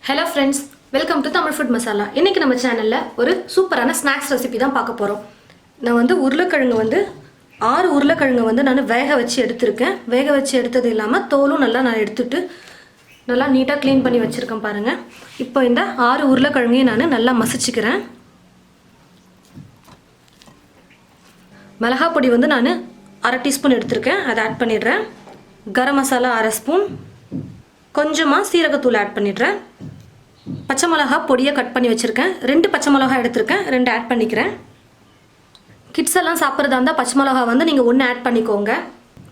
Hello friends, welcome to Tamil Food Masala. இன்னைக்கு நம்ம சேனல்ல ஒரு சூப்பரான ஸ்நாக்ஸ் ரெசிபி தான் பார்க்க போறோம். நான் வந்து உருளைக்கிழங்கு வந்து 6 உருளைக்கிழங்கு வந்து நான் வேக வச்சு எடுத்துர்க்கேன். வேக வச்சு எடுத்தது இல்லாம தோலும் நல்லா நான் எடுத்துட்டு நல்லா நீட்டா க்ளீன் பண்ணி வச்சிருக்கேன் பாருங்க. இப்போ இந்த 6 உருளைக்கிழங்கையும் நான் நல்லா மசிச்சுக்கிறேன். மிளகாய் பொடி வந்து நான் 1/2 டீஸ்பூன் எடுத்துர்க்கேன். அதை ஆட் பண்ணிடுறேன். கரம் மசாலா 1/2 ஸ்பூன். கொஞ்சமாக சீரகத்தூள் ஆட் பண்ணிடுறேன். பச்சை மிளகாய் பொடியை கட் பண்ணி வச்சுருக்கேன். 2 பச்சை மிளகாய் எடுத்துருக்கேன், 2 ஆட் பண்ணிக்கிறேன். கிட்ஸ் எல்லாம் சாப்பிட்றதா இருந்தால் பச்சை மிளகாய் வந்து நீங்கள் 1 ஆட் பண்ணிக்கோங்க.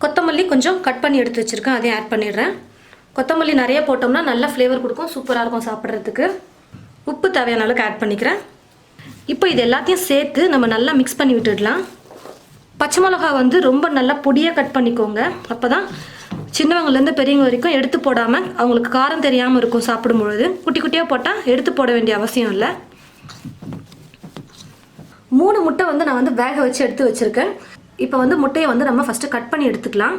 கொத்தமல்லி கொஞ்சம் கட் பண்ணி எடுத்து வச்சுருக்கேன், அதையும் ஆட் பண்ணிடுறேன். கொத்தமல்லி நிறைய போட்டோம்னா நல்லா ஃப்ளேவர் கொடுக்கும், சூப்பராக இருக்கும் சாப்பிட்றதுக்கு. உப்பு தேவையான அளவுக்கு ஆட் பண்ணிக்கிறேன். இப்போ இது எல்லாத்தையும் சேர்த்து நம்ம நல்லா மிக்ஸ் பண்ணி விட்டுடலாம். பச்சை மிளகாய் வந்து ரொம்ப நல்லா பொடியாக கட் பண்ணிக்கோங்க. அப்போ தான் சின்னவங்கலேருந்து பெரியவங்க வரைக்கும் எடுத்து போடாமல் அவங்களுக்கு காரம் தெரியாமல் இருக்கும் சாப்பிடும்பொழுது. குட்டி குட்டியாக போட்டால் எடுத்து போட வேண்டிய அவசியம் இல்லை. 3 முட்டை வந்து நான் வந்து வேக வச்சு எடுத்து வச்சுருக்கேன். இப்போ வந்து முட்டையை வந்து நம்ம ஃபஸ்ட்டு கட் பண்ணி எடுத்துக்கலாம்.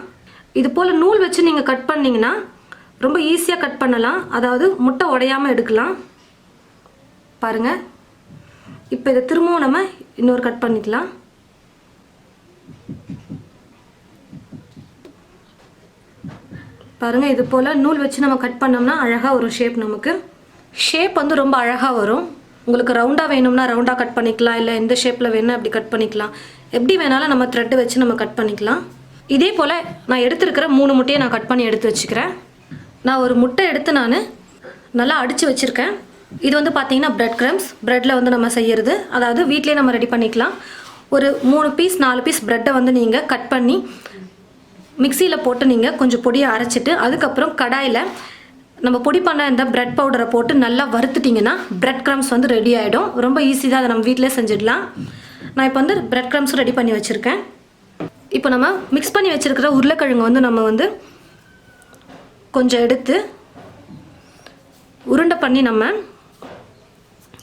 இது போல் நூல் வச்சு நீங்கள் கட் பண்ணிங்கன்னா ரொம்ப ஈஸியாக கட் பண்ணலாம். அதாவது முட்டை உடையாமல் எடுக்கலாம். பாருங்கள், இப்போ இதை திரும்பவும் நம்ம இன்னொரு கட் பண்ணிக்கலாம். பாருங்கள், இது போல் நூல் வச்சு நம்ம கட் பண்ணோம்னா அழகாக ஒரு ஷேப் நமக்கு. ஷேப் வந்து ரொம்ப அழகாக வரும். உங்களுக்கு ரவுண்டாக வேணும்னா ரவுண்டாக கட் பண்ணிக்கலாம், இல்லை எந்த ஷேப்பில் வேணும் அப்படி கட் பண்ணிக்கலாம். எப்படி வேணாலும் நம்ம த்ரெட்டு வச்சு நம்ம கட் பண்ணிக்கலாம். இதே போல் நான் எடுத்துருக்கிற 3 முட்டையை நான் கட் பண்ணி எடுத்து வச்சுக்கிறேன். நான் ஒரு முட்டை எடுத்து நான் நல்லா அடித்து வச்சுருக்கேன். இது வந்து பார்த்திங்கன்னா பிரெட் க்ரம்ஸ். ப்ரெட்டில் வந்து நம்ம செய்கிறது, அதாவது வீட்டிலே நம்ம ரெடி பண்ணிக்கலாம். ஒரு 3 பீஸ் 4 பீஸ் ப்ரெட்டை வந்து நீங்கள் கட் பண்ணி மிக்சியில் போட்டு நீங்கள் கொஞ்சம் பொடியை அரைச்சிட்டு அதுக்கப்புறம் கடாயில் நம்ம பொடி பண்ண இந்த பிரெட் பவுடரை போட்டு நல்லா வறுத்துட்டிங்கன்னா பிரெட் க்ரம்ஸ் வந்து ரெடி ஆகிடும். ரொம்ப ஈஸி தான், அதை நம்ம வீட்டிலே செஞ்சிடலாம். நான் இப்போ வந்து பிரெட் க்ரம்ஸும் ரெடி பண்ணி வச்சுருக்கேன். இப்போ நம்ம மிக்ஸ் பண்ணி வச்சுருக்கிற உருளைக்கிழங்கு வந்து நம்ம வந்து கொஞ்சம் எடுத்து உருண்டை பண்ணி நம்ம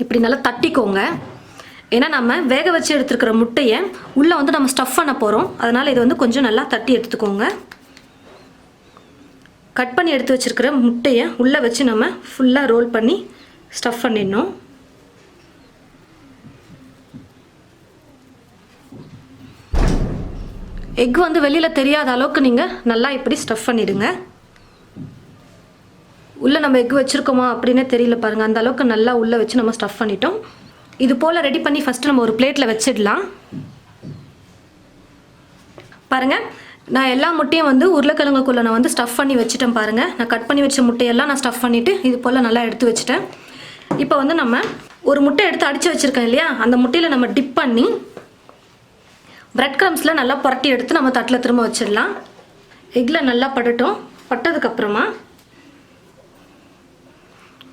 இப்படி நல்லா தட்டிக்கோங்க. ஏன்னா நம்ம வேக வச்சு எடுத்துருக்கிற முட்டையை உள்ளே வந்து நம்ம ஸ்டஃப் பண்ண போகிறோம். அதனால் இது வந்து கொஞ்சம் நல்லா தட்டி எடுத்துக்கோங்க. கட் பண்ணி எடுத்து வச்சுருக்கிற முட்டையை உள்ளே வச்சு நம்ம ஃபுல்லாக ரோல் பண்ணி ஸ்டஃப் பண்ணிடணும். எக் வந்து வெளியில் தெரியாத அளவுக்கு நீங்கள் நல்லா இப்படி ஸ்டஃப் பண்ணிவிடுங்க. உள்ளே நம்ம எக் வச்சுருக்கோமா அப்படின்னே தெரியல பாருங்கள், அந்த அளவுக்கு நல்லா உள்ளே வச்சு நம்ம ஸ்டஃப் பண்ணிட்டோம். இது போல் ரெடி பண்ணி ஃபஸ்ட்டு நம்ம ஒரு பிளேட்டில் வச்சிடலாம். பாருங்கள், நான் எல்லா முட்டையும் வந்து உருளைக்கிழங்குக்குள்ளே நான் வந்து ஸ்டஃப் பண்ணி வச்சுட்டேன். பாருங்கள், நான் கட் பண்ணி வச்ச முட்டையெல்லாம் நான் ஸ்டஃப் பண்ணிவிட்டு இது போல் நல்லா எடுத்து வச்சுட்டேன். இப்போ வந்து நம்ம ஒரு முட்டை எடுத்து அடித்து வச்சுருக்கேன் இல்லையா, அந்த முட்டையில் நம்ம டிப் பண்ணி பிரெட் க்ரம்ஸில் நல்லா புரட்டி எடுத்து நம்ம தட்டில் திரும்ப வச்சிடலாம். எக்கில் நல்லா படட்டும். பட்டதுக்கப்புறமா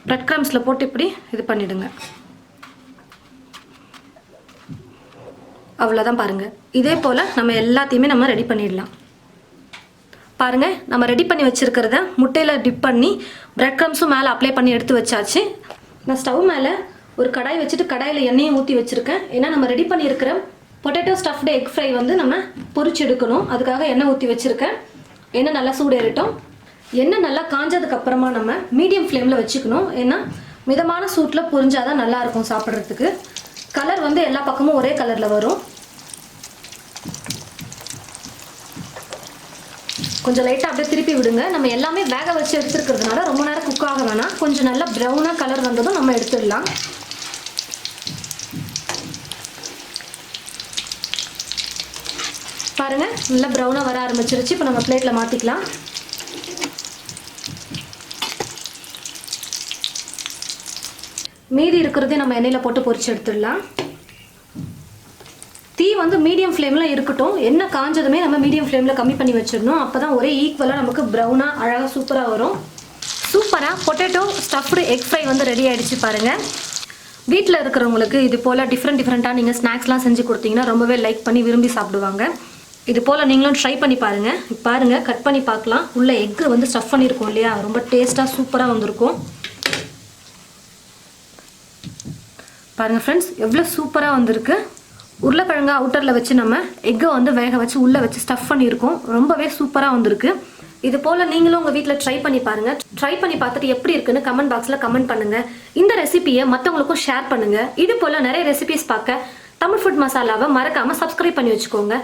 பிரெட் க்ரம்ஸில் போட்டு இப்படி இது பண்ணிவிடுங்க. அவ்வளோதான். பாருங்கள், இதே போல் நம்ம எல்லாத்தையுமே நம்ம ரெடி பண்ணிடலாம். பாருங்கள், நம்ம ரெடி பண்ணி வச்சுருக்கிறத முட்டையில் டிப் பண்ணி பிரெட் க்ரம்ஸும் மேலே அப்ளை பண்ணி எடுத்து வச்சாச்சு. நான் ஸ்டவ் மேலே ஒரு கடாய் வச்சுட்டு கடாயில் எண்ணெயை ஊற்றி வச்சுருக்கேன். ஏன்னா நம்ம ரெடி பண்ணியிருக்கிற பொட்டேட்டோ ஸ்டஃப்டு எக் ஃப்ரை வந்து நம்ம பொரிச்சு எடுக்கணும். அதுக்காக எண்ணெய் ஊற்றி வச்சுருக்கேன். எண்ணெய் நல்லா சூடேறட்டும். எண்ணெய் நல்லா காஞ்சதுக்கப்புறமா நம்ம மீடியம் ஃப்ளேமில் வச்சுக்கணும். ஏன்னா மிதமான சூட்டில் பொரிஞ்சாதான் நல்லாயிருக்கும் சாப்பிட்றதுக்கு. கலர் வந்து எல்லா பக்கமும் ஒரே கலரில் வரும். கொஞ்சம் லைட்டாக அப்படியே திருப்பி விடுங்க. நம்ம எல்லாமே வேக வச்சு எடுத்துருக்கிறதுனால ரொம்ப நேரம் குக் ஆக வேணாம். கொஞ்சம் நல்லா ப்ரௌனாக கலர் வந்ததும் நம்ம எடுத்துடலாம். பாருங்கள், நல்லா ப்ரௌனாக வர ஆரம்பிச்சிருச்சு. இப்போ நம்ம பிளேட்டில் மாற்றிக்கலாம். மீதி இருக்கிறதே நம்ம எண்ணெயில் போட்டு பொரிச்சு எடுத்துடலாம். தீ வந்து மீடியம் ஃப்ளேமில் இருக்கட்டும். எண்ணெய் காஞ்சதுமே நம்ம மீடியம் ஃப்ளேமில் கம்மி பண்ணி வச்சிடணும். அப்போ தான் ஒரே ஈக்குவலாக நமக்கு ப்ரௌனாக அழகாக சூப்பராக வரும். சூப்பராக பொட்டேட்டோ ஸ்டஃப்டு எக் ஃப்ரை வந்து ரெடி ஆகிடுச்சு. பாருங்கள், வீட்டில் இருக்கிறவங்களுக்கு இது போல் டிஃப்ரெண்ட்டாக நீங்கள் ஸ்நாக்ஸ்லாம் செஞ்சு கொடுத்தீங்கன்னா ரொம்பவே லைக் பண்ணி விரும்பி சாப்பிடுவாங்க. இது போல் நீங்களும் ட்ரை பண்ணி பாருங்கள். பாருங்கள், கட் பண்ணி பார்க்கலாம். உள்ளே எக்கு வந்து ஸ்டஃப் பண்ணியிருக்கோம் இல்லையா, ரொம்ப டேஸ்ட்டாக சூப்பராக வந்திருக்கும். பாருங்கள் ஃப்ரெண்ட்ஸ், எவ்வளோ சூப்பராக வந்திருக்கு. உருளைக்கிழங்கு அவுட்டரில் வச்சு நம்ம எக்கை வந்து வேக வச்சு உள்ளே வச்சு ஸ்டஃப் பண்ணியிருக்கோம். ரொம்பவே சூப்பராக வந்திருக்கு. இது போல் நீங்களும் உங்கள் வீட்டில் ட்ரை பண்ணி பாருங்கள். ட்ரை பண்ணி பார்த்துட்டு எப்படி இருக்குன்னு கமெண்ட் பாக்ஸில் கமெண்ட் பண்ணுங்கள். இந்த ரெசிபியை மற்றவங்களுக்கும் ஷேர் பண்ணுங்கள். இது போல் நிறைய ரெசிபிஸ் பார்க்க தமிழ் ஃபுட் மசாலாவை மறக்காமல் சப்ஸ்கிரைப் பண்ணி வச்சுக்கோங்க.